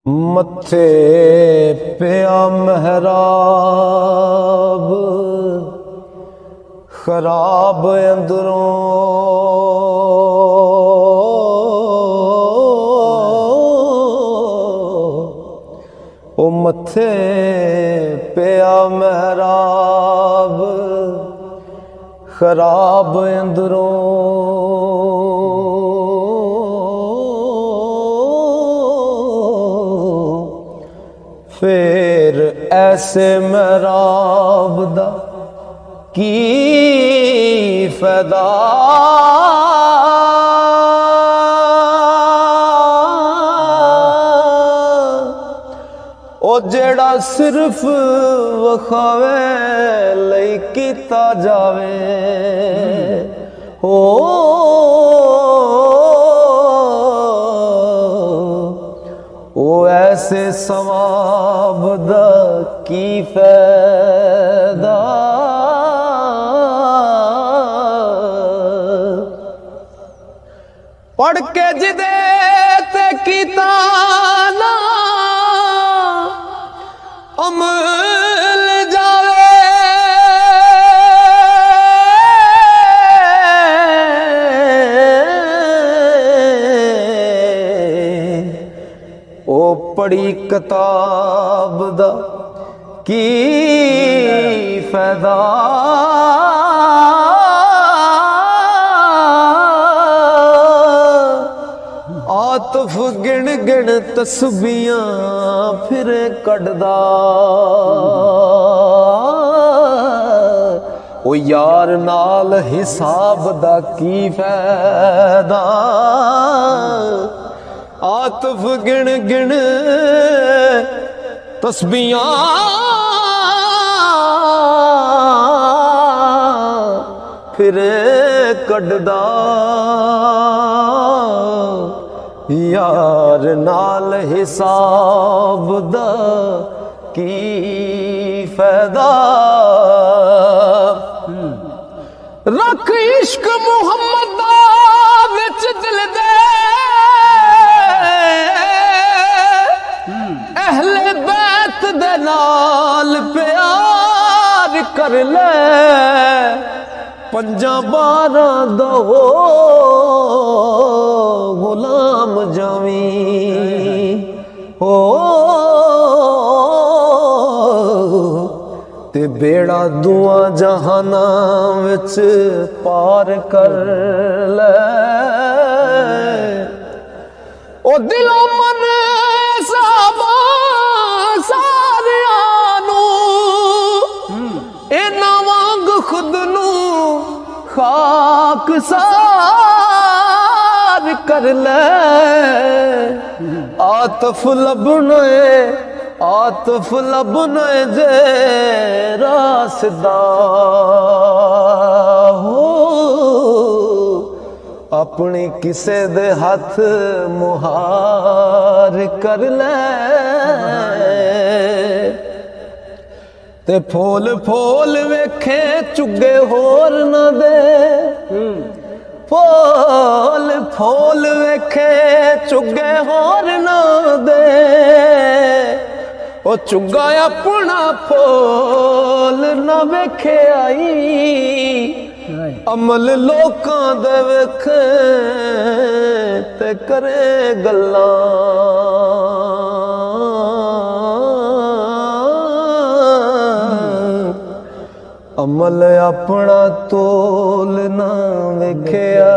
मत्थे पिया महराब खराब अंदरों ओ मत्थे पिया महराब खराब अंदरों फिर ऐसे महराब दा की फैदा ओ जेड़ा सिर्फ वखावे लई कीता जावे हो ओ ऐसे सवाब दा की फैदा पढ़ के जिदे ते कीता ना अमल जावे ओ पढ़ी किताब दा की फैदा आतफ गिण गिण तस्बीहां फिर कढ़दा ओ यार नाल हिसाब दा की फैदा आतफ गिण गिण तस्बीहां फिर कढ़दा यार नाल हिसाब दा की फैदा रख इश्क मुहम्मद दा विच दिल दे अहले बैत दे नाल प्यार कर ले पंजा बारां दा हो गुलाम जावी हो ते बेड़ा दुआ जहाना विच पार कर ले ओ दिलो मन साबा सारियां नू इना वांग खुद नू खाक सार कर ले आतफ लबने जे रासदा हो अपनी किसे दे हाथ मुहार कर ले ते फूल फूल वेखे चुगे होर न दे फूल फूल वेखे चुगे होर न दे ओ चुगा अपना फूल न वेखे आई अमल लोकां दे वेखे ते करे गल्लां अमल अपना तोल ना वेख्या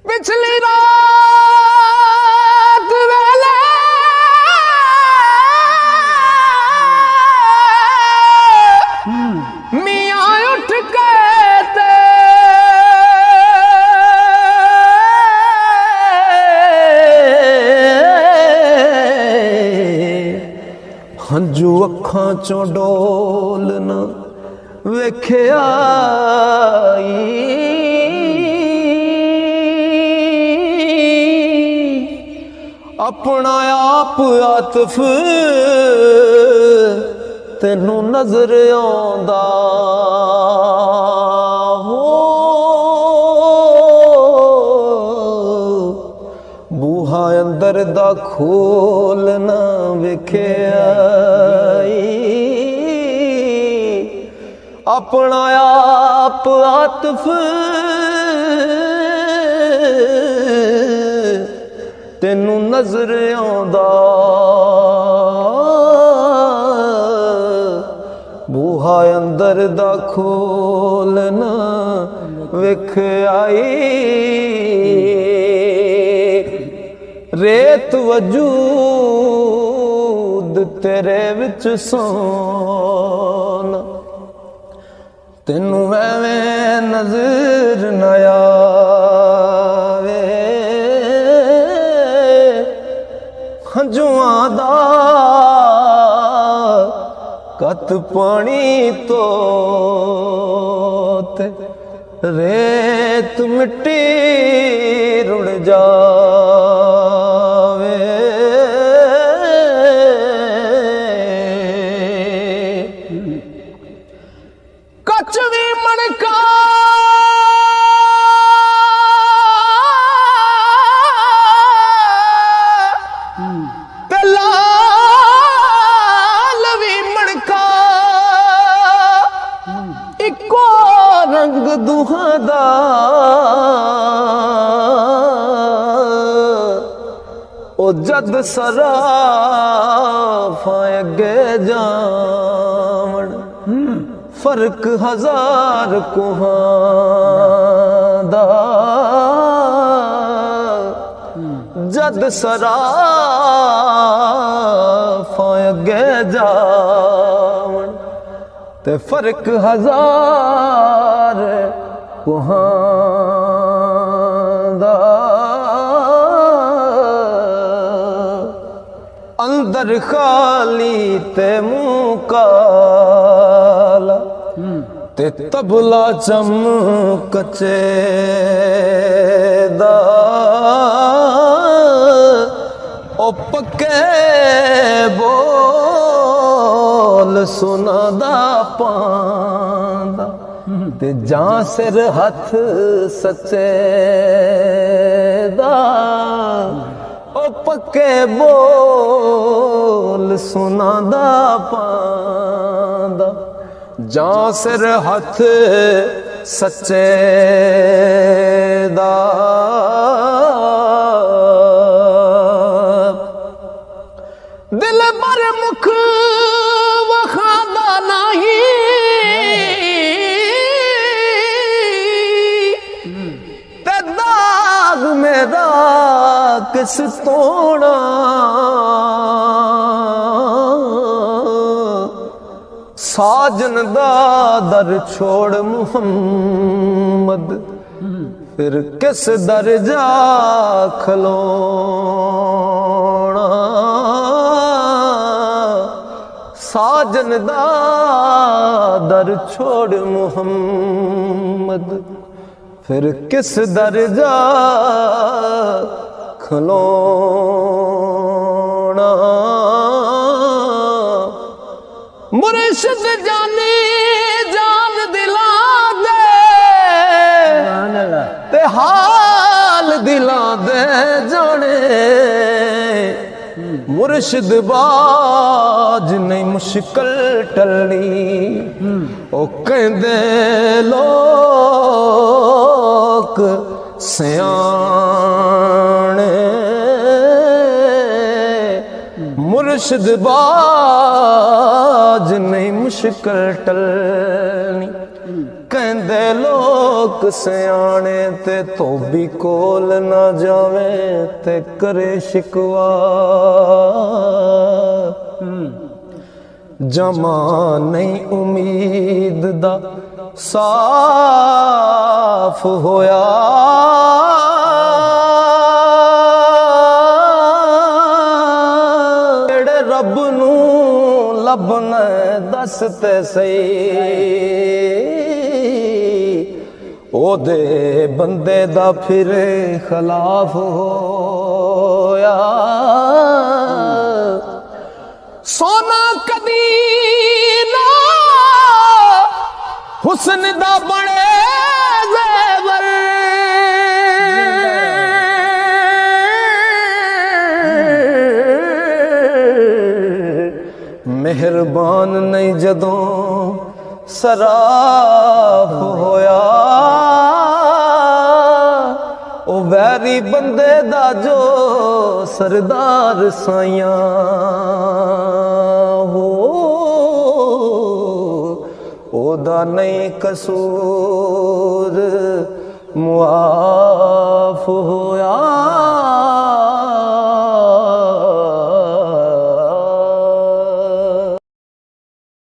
पिछली रात वेले मियां उठ के हंजू अखां चों डोल न वेख्या अपना आप आतफ तेनू नजर आंदा हो। ਅੰਦਰ ਦਾ ਖੋਲ ਨਾ ਵੇਖਿਆ ਆਪਣਾ ਆਪ ਆਤਫ ਤੈਨੂੰ ਨਜ਼ਰ ਆਉਂਦਾ ਬੂਹਾ ਅੰਦਰ ਦਾ ਖੋਲ ਨਾ ਵੇਖ ਆਈ ਰੇਤ ਵਜੂਦ ਤੇਰੇ ਵਿੱਚ ਸੋਨਾ ਤੈਨੂੰ ਐਵੇਂ ਨਜ਼ਰ ਨਾ ਆਵੇ ਹੰਝੂਆਂ ਦਾ ਕਤ ਪਾਣੀ ਤੋਂ ਤੇ ਰੇਤ ਮਿੱਟੀ ਰੁੜ ਜਾਵੇ ਕੱਚ ਵੀ ਮਣਕਾ ਤੇ ਲਾਲ ਵੀ ਮਣਕਾ ਇੱਕੋ ਰੰਗ ਦੁਹਾਂ ਦਾ ਉਹ ਜਦ ਸਰਾਫਾਂ ਅੱਗੇ ਜਾਵਣ ਫਰਕ ਹਜ਼ਾਰ ਕੁਹਾਂ ਦਾ ਜਦ ਸਰਾਫਾਂ ਅੱਗੇ ਜਾਵਣ ਤੇ ਫਰਕ ਹਜ਼ਾਰ ਕੁਹਾਂ ਦਾ ਅੰਦਰ ਖਾਲੀ ਤੇ ਮੂੰਹ ਕਾਲਾ ਤੇ ਤਬਲਾ ਚਮਕਚੇ ਦਾ ਉਹ ਪੱਕੇ ਬੋਲ ਸੁਣਾਦਾ ਪਾਂਦਾ ਤੇ ਜਾਂ ਸਿਰ ਹੱਥ ਸੱਚੇ ਦਾ ਉਹ ਪੱਕੇ ਬੋਲ ਸੁਣਾਦਾ ਪਾਂਦਾ ਜਾਂ ਸਿਰ ਹੱਥ ਸੱਚੇ ਦਾ ਦਿਲ ਬਰ ਮੁਖ ਵਖਾਂਦਾ ਨਹੀਂ ਤੇ ਦਾਗ ਮੇਰਾ ਕਿਸ ਤੋੜਾ ਸਾਜਨ ਦਾ ਦਰ ਛੋੜ ਮੁਹੰਮਦ ਫਿਰ ਕਿਸ ਦਰ ਜਾ ਖਲੋਣਾ ਸਾਜਨ ਦਾ ਦਰ ਛੋੜ ਮੁਹੰਮਦ ਫਿਰ ਕਿਸ ਦਰ ਜਾ ਖਲੋਣਾ ਮੁਰਸ਼ਿਦ ਜਾਨੇ ਜਾਨ ਦਿਲਾਂ ਦੇ ਤੇ ਹਾਲ ਦਿਲਾਂ ਦੇ ਜਾਣੇ ਮੁਰਸ਼ਿਦ ਬਾਜ ਨਹੀਂ ਮੁਸ਼ਕਲ ਟਲਣੀ ਉਹ ਕਹਿੰਦੇ ਲੋਕ ਸਿਆਣੇ ਮੁਰਸ਼ਿਦ ਬਾਜ ਨਹੀਂ ਮੁਸ਼ਕਲ ਟਲਣੀ ਕਹਿੰਦੇ ਲੋਕ ਸਿਆਣੇ ਤੇ ਧੋਬੀ ਕੋਲ ਨਾ ਜਾਵੇ ਤੇ ਕਰੇ ਸ਼ਿਕਵਾ ਜਮਾ ਨਹੀਂ ਉਮੀਦ ਦਾ ਸਾਫ ਹੋਇਆ ਜਿਹੜੇ ਰੱਬ ਨੂੰ ਲੱਭਣ ਦੱਸ ਤੇ ਸਹੀ ਉਹਦੇ ਬੰਦੇ ਦਾ ਫਿਰ ਖਿਲਾਫ ਹੋਇਆ ਸੋਨਾ ਕਦੀ ਨਾ ਹੁਸਨ ਦਾ ਬਣੇ ਜ਼ੇਵਰ ਮਿਹਰਬਾਨ ਨਹੀਂ ਜਦੋਂ ਸਰਾਫ ਹੋਇਆ ਉਹ ਵੈਰੀ ਬੰਦੇ ਦਾ ਜੋ ਸਰਦਾਰ ਸਾਈਆਂ ਹੋ ਉਹਦਾ ਨਹੀਂ ਕਸੂਰ ਮੁਆਫ ਹੋ